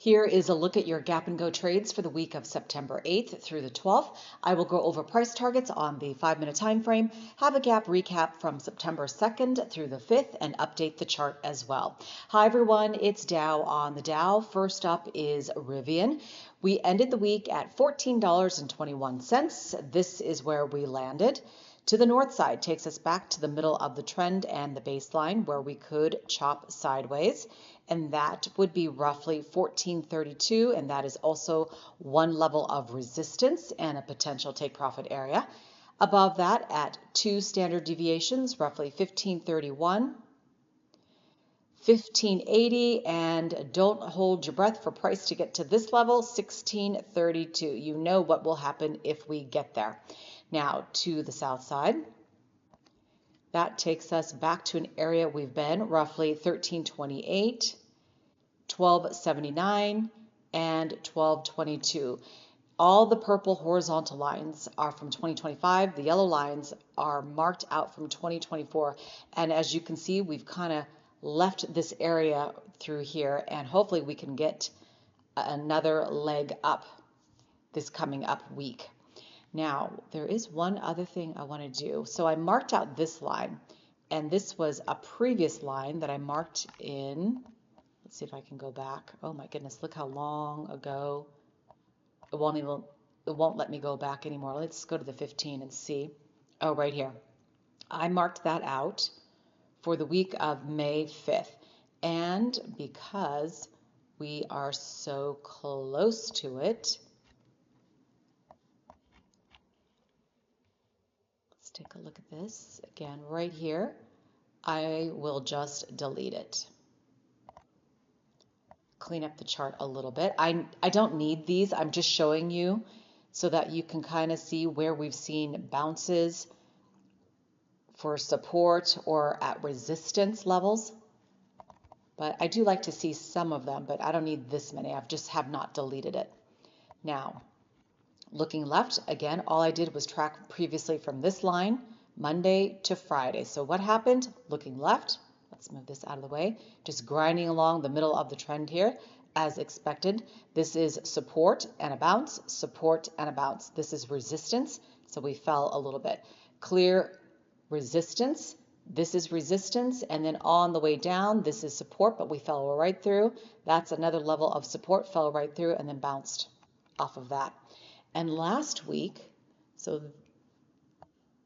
Here is a look at your gap and go trades for the week of September 8th through the 12th. I will go over price targets on the 5-minute time frame, have a gap recap from September 2nd through the 5th, and update the chart as well. Hi everyone, it's Dow on the Dow. First up is Rivn. We ended the week at $14.21. This is where we landed. To the north side takes us back to the middle of the trend and the baseline where we could chop sideways, and that would be roughly 1432, and that is also one level of resistance and a potential take profit area. Above that, at 2 standard deviations, roughly 1531, 1580, and don't hold your breath for price to get to this level, 1632. You know what will happen if we get there. Now to the south side, that takes us back to an area we've been, roughly 1328, 1279, and 1222. All the purple horizontal lines are from 2025. The yellow lines are marked out from 2024. And as you can see, we've kind of left this area through here, and hopefully we can get another leg up this coming up week. Now, there is one other thing I want to do. So I marked out this line, and this was a previous line that I marked in. Let's see if I can go back. Oh my goodness, look how long ago. It won't let me go back anymore. Let's go to the 15 and see. Oh, right here. I marked that out for the week of May 5th. And because we are so close to it, let's take a look at this again right here. I will just delete it. Clean up the chart a little bit. I don't need these. I'm just showing you so that you can kind of see where we've seen bounces for support or at resistance levels. But I do like to see some of them, but I don't need this many. I just have not deleted it. Now, looking left, again, all I did was track previously from this line, Monday to Friday. So what happened? Looking left, let's move this out of the way, just grinding along the middle of the trend here as expected. This is support and a bounce, support and a bounce. This is resistance, so we fell a little bit. Clear resistance, this is resistance, and then on the way down, this is support, but we fell right through. That's another level of support, fell right through, and then bounced off of that. And last week, so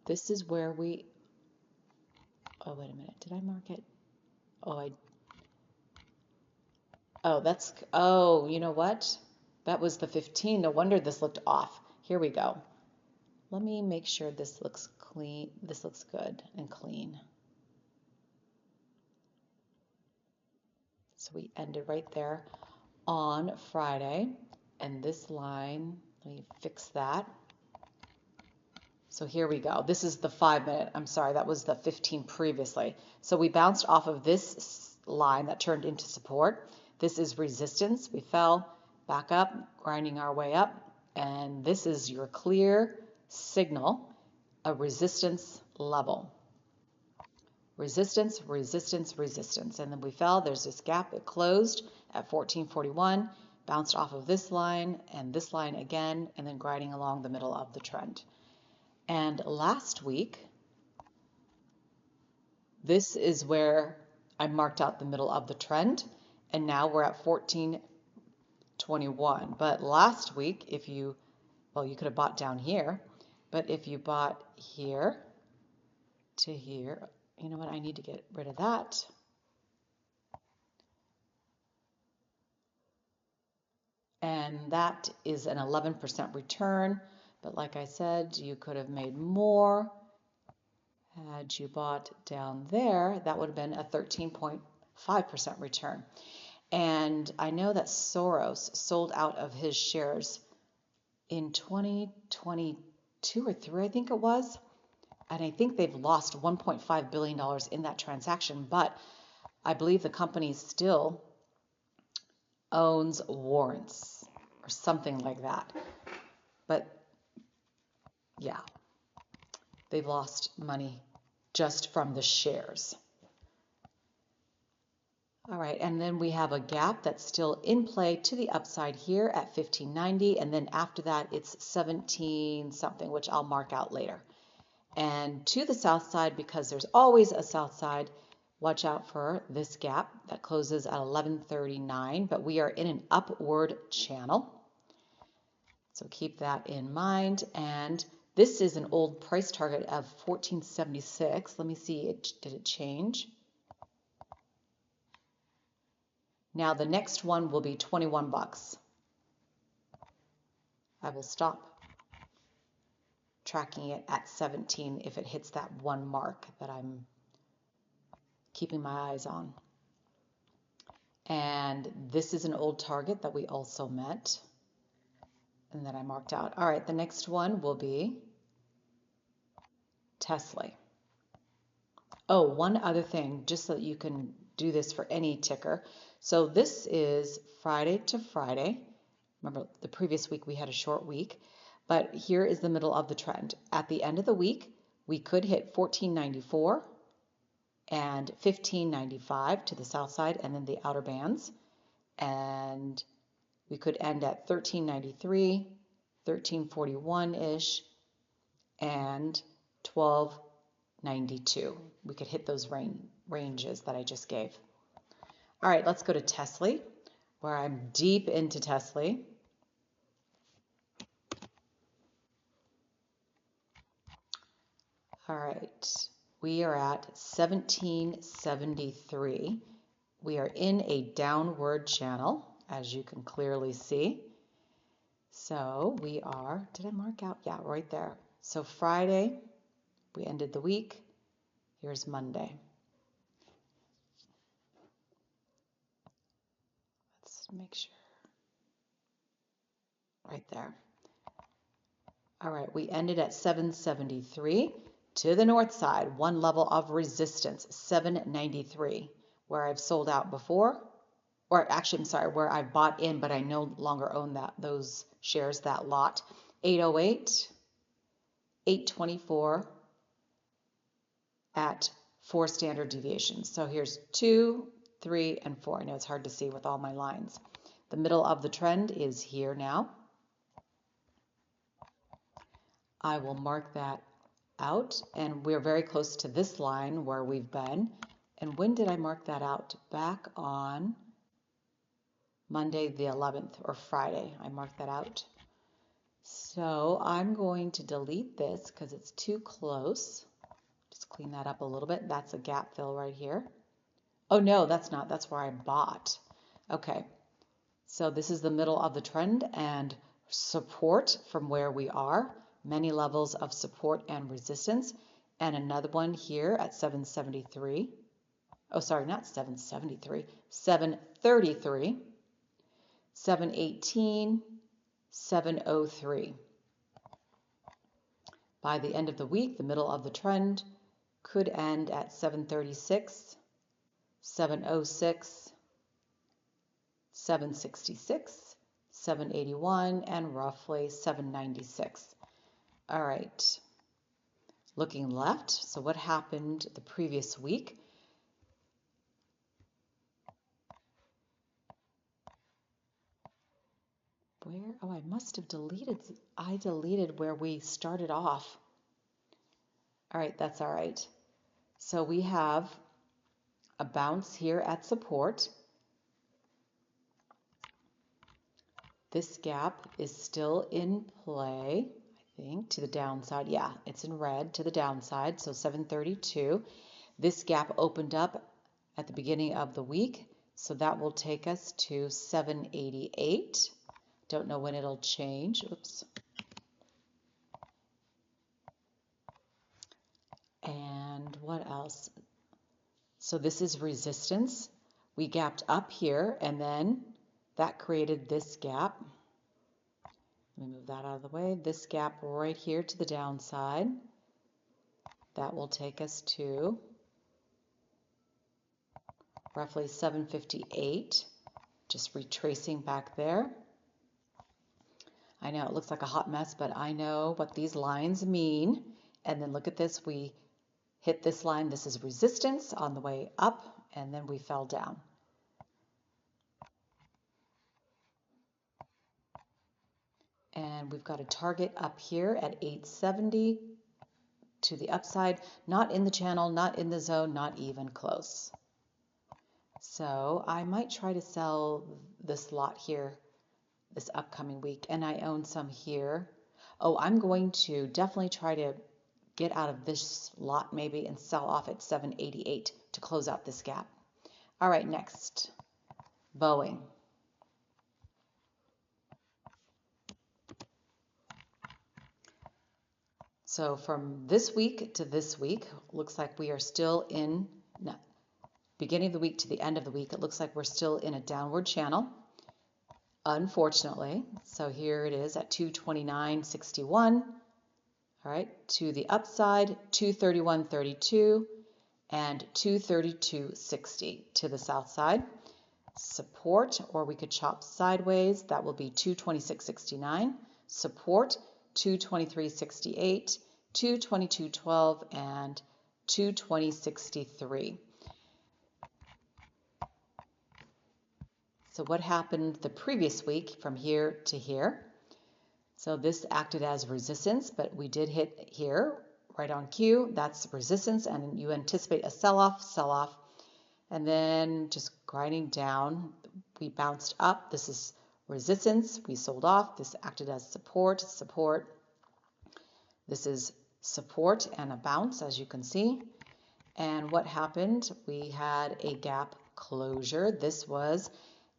this is where we, oh, wait a minute, did I mark it? Oh, you know what? That was the 15. No wonder this looked off. Here we go. Let me make sure this looks clean. This looks good and clean. So we ended right there on Friday. And this line, let me fix that. So here we go. This is the 5-minute. I'm sorry, that was the 15 previously. So we bounced off of this line that turned into support. This is resistance. We fell back up, grinding our way up. And this is your clear signal, a resistance level. Resistance, resistance, resistance. And then we fell. There's this gap. It closed at 1441, bounced off of this line and this line again, and then grinding along the middle of the trend. And last week, this is where I marked out the middle of the trend, and now we're at 1421. But last week, if you, well, you could have bought down here, but if you bought here to here, you know what, I need to get rid of that. And that is an 11% return. But like I said, you could have made more. Had you bought down there, that would have been a 13.5% return. And I know that Soros sold out of his shares in 2022 or 3, I think it was. And I think they've lost $1.5 billion in that transaction. But I believe the company still owns warrants or something like that. But yeah, they've lost money just from the shares. All right, and then we have a gap that's still in play to the upside here at 1590, and then after that it's 17 something, which I'll mark out later. And to the south side, because there's always a south side, watch out for this gap that closes at 1139, but we are in an upward channel. So keep that in mind. And this is an old price target of 1476. Let me see, did it change? Now the next one will be 21 bucks. I will stop tracking it at 17 if it hits that one mark that I'm keeping my eyes on. And this is an old target that we also met and that I marked out. All right, the next one will be Tsly. Oh, one other thing, just so that you can do this for any ticker. So this is Friday to Friday. Remember, the previous week we had a short week, but here is the middle of the trend. At the end of the week, we could hit 1494 and 1595 to the south side, and then the outer bands. And we could end at 1393, 1341-ish, and 1292. We could hit those ranges that I just gave. All right, let's go to Tsly, where I'm deep into Tsly. All right, we are at 1773. We are in a downward channel, as you can clearly see. So we are, did I mark out? Yeah, right there. So Friday, we ended the week. Here's Monday. Let's make sure. Right there. All right, we ended at 773. To the north side, one level of resistance, 793, where I've sold out before. Or actually, I'm sorry, where I've bought in, but I no longer own those shares, that lot. 808, 824 at 4 standard deviations. So here's 2, 3, and 4. I know it's hard to see with all my lines. The middle of the trend is here now. I will mark that out, and we're very close to this line where we've been. And when did I mark that out? Back on Monday the 11th, or Friday, I marked that out. So I'm going to delete this because it's too close. Just clean that up a little bit. That's a gap fill right here. Oh no, that's not. That's where I bought. Okay, so this is the middle of the trend and support from where we are. Many levels of support and resistance. And another one here at 773. Oh, sorry, not 773. 733. 718. 703. By the end of the week, the middle of the trend could end at 736, 706, 766, 781, and roughly 796. All right, looking left, so what happened the previous week? Where? Oh, I must have deleted. I deleted where we started off. All right, that's all right. So we have a bounce here at support. This gap is still in play, I think, to the downside. Yeah, it's in red to the downside, so 732. This gap opened up at the beginning of the week, so that will take us to 788. Don't know when it'll change. Oops. And what else? So this is resistance. We gapped up here, and then that created this gap. Let me move that out of the way. This gap right here to the downside. That will take us to roughly 758. Just retracing back there. I know it looks like a hot mess, but I know what these lines mean. And then look at this. We hit this line. This is resistance on the way up, and then we fell down. And we've got a target up here at 870 to the upside, not in the channel, not in the zone, not even close. So I might try to sell this lot here this upcoming week, and I own some here. Oh, I'm going to definitely try to get out of this lot maybe and sell off at 788 to close out this gap. All right, next, Boeing. So from this week to this week, looks like we are still in, no, beginning of the week to the end of the week, it looks like we're still in a downward channel, unfortunately. So here it is at 229.61. All right, to the upside, 231.32 and 232.60 to the south side. Support, or we could chop sideways, that will be 226.69. Support, 223.68, 222.12, and 220.63. So what happened the previous week from here to here? So this acted as resistance, but we did hit here, right on cue. That's resistance, and you anticipate a sell-off, and then just grinding down. We bounced up. This is resistance. We sold off. This acted as support. This is support and a bounce, as you can see. And what happened? We had a gap closure. This was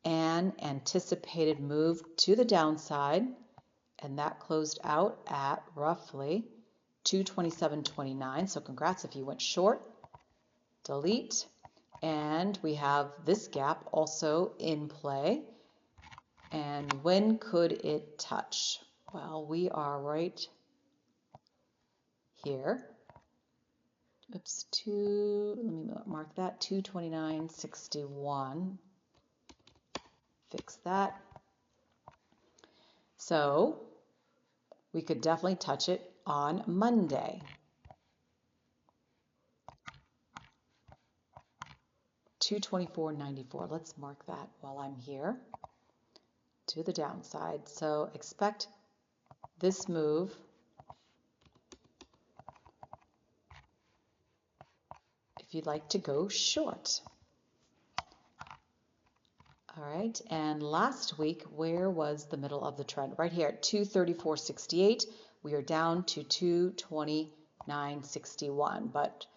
an anticipated move to the downside, and that closed out at roughly 227.29. So congrats if you went short. Delete. And we have this gap also in play. And when could it touch? Well, we are right here. Oops, let me mark that, 229.61. Fix that. So we could definitely touch it on Monday. 224.94. Let's mark that while I'm here to the downside. So expect this move if you'd like to go short. All right, and last week, where was the middle of the trend? Right here at 234.68. We are down to 229.61. But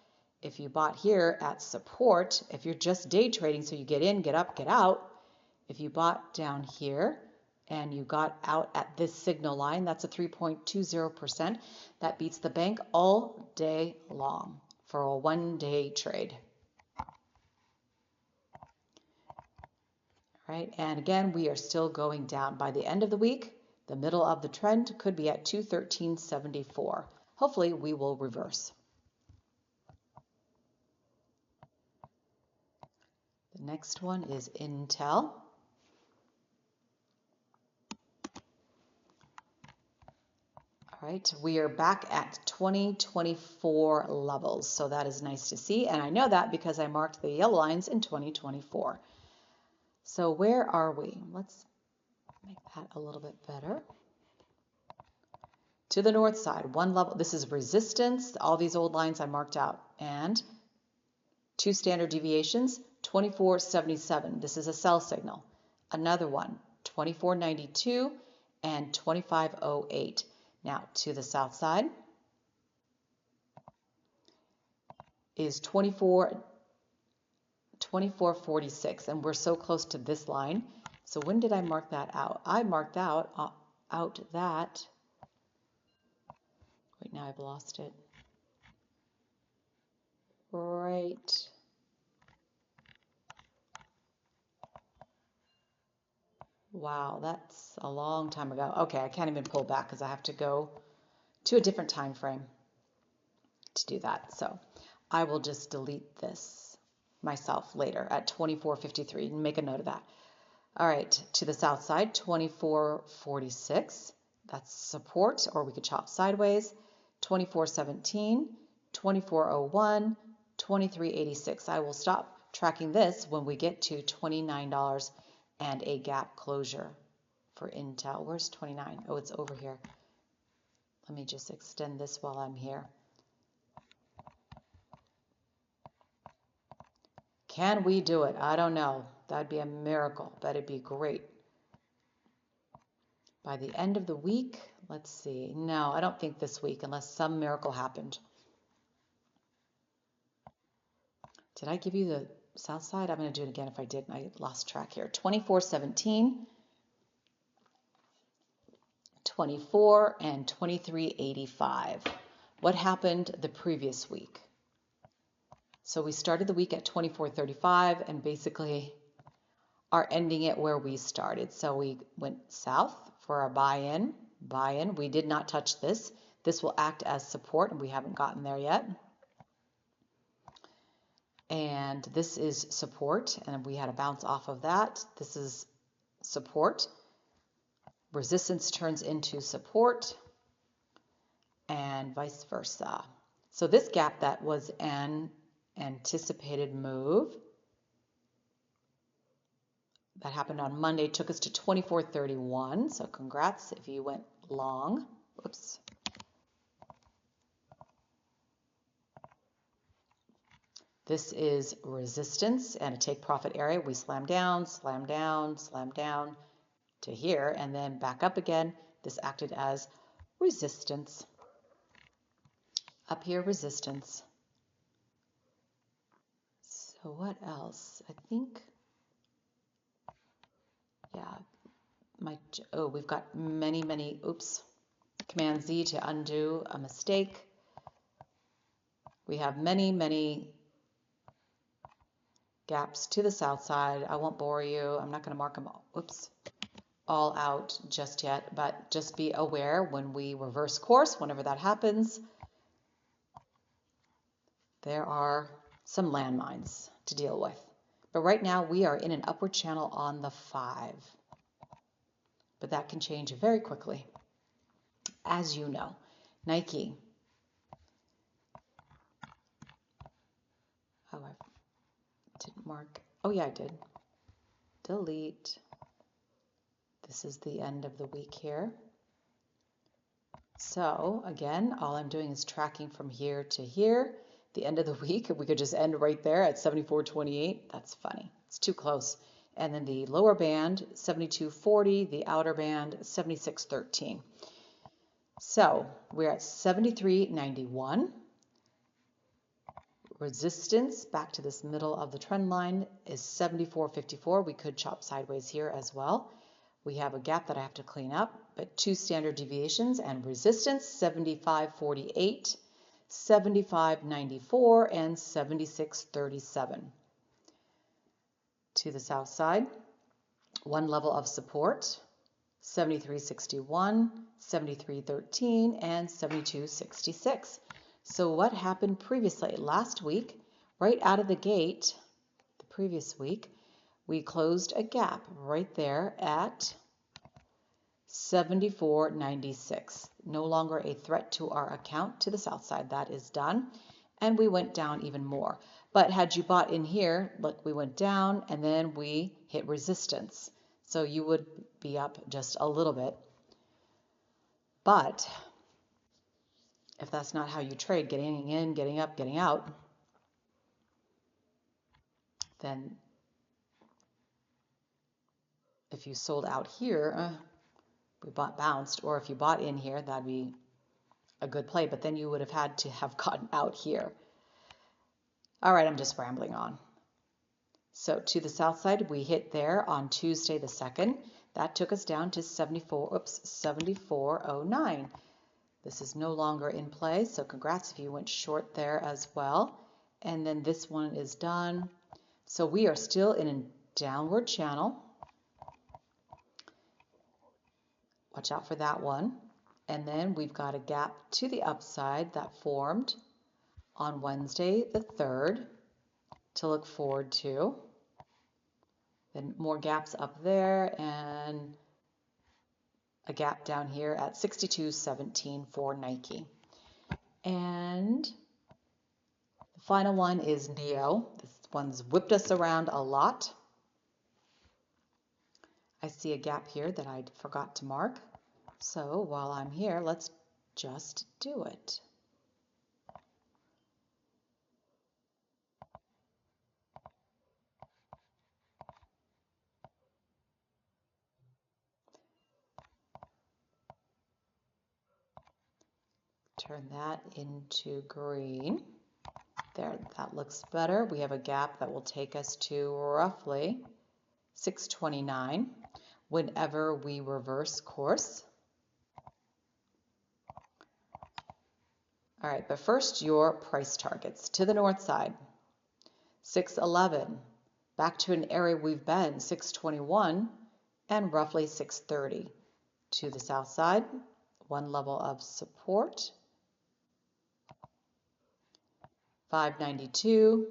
if you bought here at support, if you're just day trading, so you get in, get up, get out, if you bought down here and you got out at this signal line, that's a 3.20%. That beats the bank all day long for a one-day trade. Right, and again, we are still going down. By the end of the week, the middle of the trend could be at 213.74. Hopefully, we will reverse. The next one is Intel. All right, we are back at 2024 levels, so that is nice to see, and I know that because I marked the yellow lines in 2024. So where are we? Let's make that a little bit better. To the north side, one level. This is resistance. All these old lines I marked out. And 2 standard deviations, 24.77. This is a sell signal. Another one, 24.92 and 25.08. Now, to the south side is 24.46, and we're so close to this line. So when did I mark that out? I marked out that, wait, now I've lost it. Right. Wow, that's a long time ago. Okay, I can't even pull back because I have to go to a different time frame to do that. So I will just delete this myself later at 24.53 and make a note of that. All right, to the south side, 24.46. That's support, or we could chop sideways. 24.17, 24.01, 23.86. I will stop tracking this when we get to $29 and a gap closure. for Intel. Where's 29? Oh, it's over here. Let me just extend this while I'm here. Can we do it? I don't know. That'd be a miracle. That'd be great. By the end of the week, let's see. No, I don't think this week, unless some miracle happened. Did I give you the south side? I'm going to do it again if I didn't. I lost track here. 24.17, 24, and 23.85. What happened the previous week? So we started the week at 24.35 and basically are ending it where we started. So we went south for our buy-in. We did not touch this. This will act as support, and we haven't gotten there yet. And this is support, and we had a bounce off of that. This is support. Resistance turns into support, and vice versa. So this gap that was an anticipated move that happened on Monday took us to 24.31. So congrats if you went long. Whoops. This is resistance and a take profit area. We slam down, slam down, slam down to here, and then back up again. This acted as resistance. Up here, resistance. So what else? I think, yeah, we've got many, oops, Command Z to undo a mistake. We have many gaps to the south side. I won't bore you. I'm not going to mark them all out just yet, but just be aware when we reverse course, whenever that happens, there are some landmines to deal with. But right now we are in an upward channel on the 5. But that can change very quickly, as you know. Nike. Oh, I didn't mark. Oh, yeah, I did. Delete. This is the end of the week here. So, again, all I'm doing is tracking from here to here. The end of the week, we could just end right there at 74.28. That's funny. It's too close. And then the lower band, 72.40. The outer band, 76.13. So, we're at 73.91. Resistance back to this middle of the trend line is 74.54. We could chop sideways here as well. We have a gap that I have to clean up, but 2 standard deviations and resistance 75.48, 75.94, and 76.37. To the south side, one level of support 73.61, 73.13, and 72.66. So what happened previously? Last week, right out of the gate, the previous week, we closed a gap right there at 74.96. No longer a threat to our account to the south side. That is done. And we went down even more. But had you bought in here, look, we went down and then we hit resistance. So you would be up just a little bit. But if that's not how you trade, getting in, getting up, getting out, then if you sold out here, we bounced, or if you bought in here, that'd be a good play, but then you would have had to have gotten out here. All right, I'm just rambling on. So to the south side, we hit there on Tuesday the 2nd. That took us down to 74.09. This is no longer in play, so congrats if you went short there as well. And then this one is done. So we are still in a downward channel. Watch out for that one. And then we've got a gap to the upside that formed on Wednesday the 3rd to look forward to. Then more gaps up there and a gap down here at 62.17 for Nike. And the final one is NEO. This one's whipped us around a lot. I see a gap here that I forgot to mark. So while I'm here, let's just do it. Turn that into green. There, that looks better. We have a gap that will take us to roughly 629 whenever we reverse course. All right, but first your price targets. To the north side, 611, back to an area we've been, 621, and roughly 630. To the south side, one level of support, 592,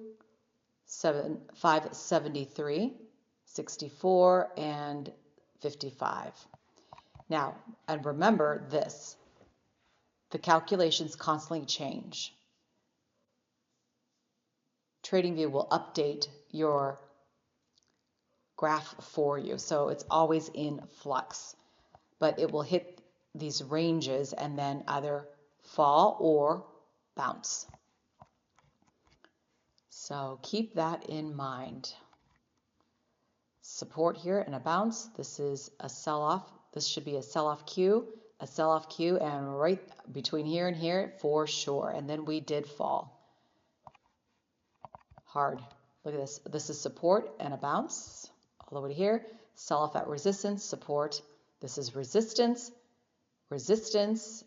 573, 64, and 55. Now, and remember this, the calculations constantly change. TradingView will update your graph for you, so it's always in flux, but it will hit these ranges and then either fall or bounce. So keep that in mind. Support here and a bounce. This is a sell-off. This should be a sell-off Q, and right between here and here for sure. And then we did fall hard. Look at this. This is support and a bounce all the way to here. Sell-off at resistance, support. This is resistance, resistance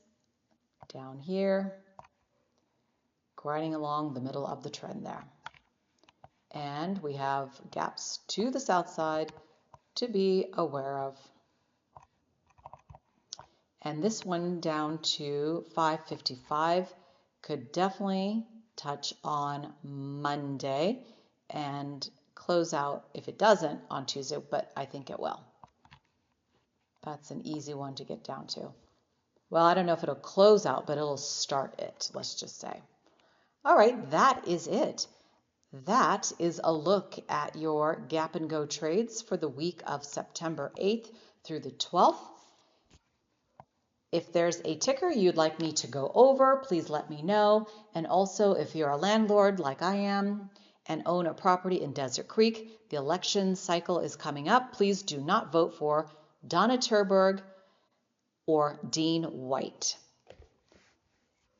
down here, grinding along the middle of the trend there. And we have gaps to the south side to be aware of. And this one down to 555 could definitely touch on Monday and close out if it doesn't on Tuesday, but I think it will. That's an easy one to get down to. Well, I don't know if it'll close out, but it'll start it, let's just say. All right, that is it. That is a look at your gap and go trades for the week of September 8th through the 12th. If there's a ticker you'd like me to go over, please let me know. And also, if you're a landlord like I am and own a property in Desert Creek, the election cycle is coming up. Please do not vote for Donna Turberg or Dean White.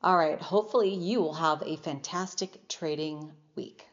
All right, hopefully you will have a fantastic trading week.